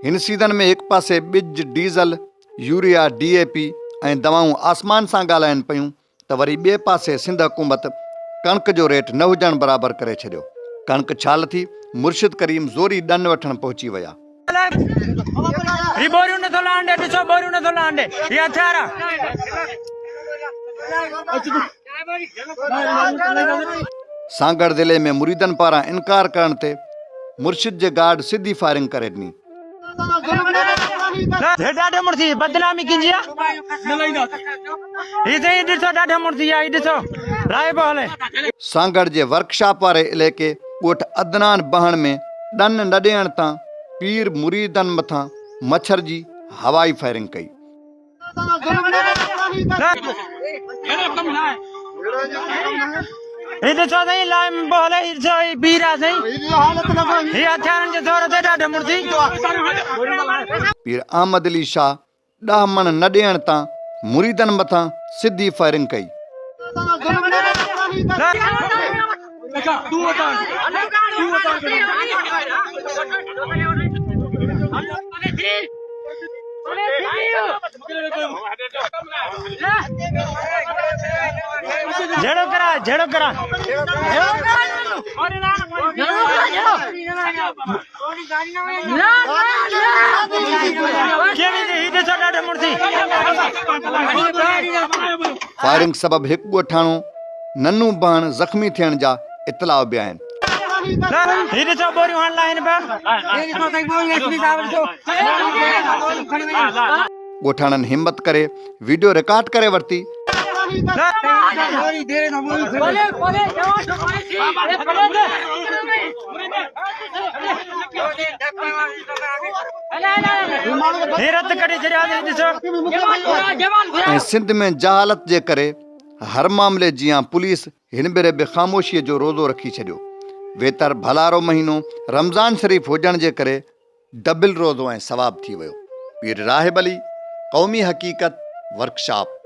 हिन सीज़न में एक पासे ॿिज डीज़ल यूरिया DAP ऐं दवाऊं आसमान सां ॻाल्हाइनि पियूं त वरी ॿिए पासे सिंध हुकूमत कणिक जो रेट न हुजण बराबरि करे छॾियो। कणिक छाल थी, मुर्शिद करीम ज़ोरी ॾन वठण पहुची विया। सांगड़ ज़िले में मुरीदनि पारां इनकार करण ते मुर्शिद जे गार्ड सिधी फायरिंग करे ॾिनी। सांगड़ जे वर्कशॉप वारे इलाइक़े ॻोठ अदनान बहण में ॾन न ॾियण तां पीर मुरीदनि मथां मच्छर जी हवाई फायरिंग कई। पीर अहमद अली शाह 10 मण न ॾियण तां मुरीदनि मथां सिधी फायरिंग कई। फायरिंग सबब हिकु ॻोठाणो नन्नू बहण ज़ख़्मी थियण जा इतला बि आहिनि। ॻोठाणनि हिम्मत करे वीडियो रिकॉर्ड करे वरिती। ऐं सिंध में जहालत जे करे हर मामले जियां पुलिस हिन भेरे बि ख़ामोशीअ जो रोज़ो रखी छॾियो। वेतर भलारो महीनो रमज़ान शरीफ़ हुजण जे करे डबल रोज़ो ऐं सवाब थी वियो। पीर राहिब अली, क़ौमी हक़ीक़त, वर्कशॉप।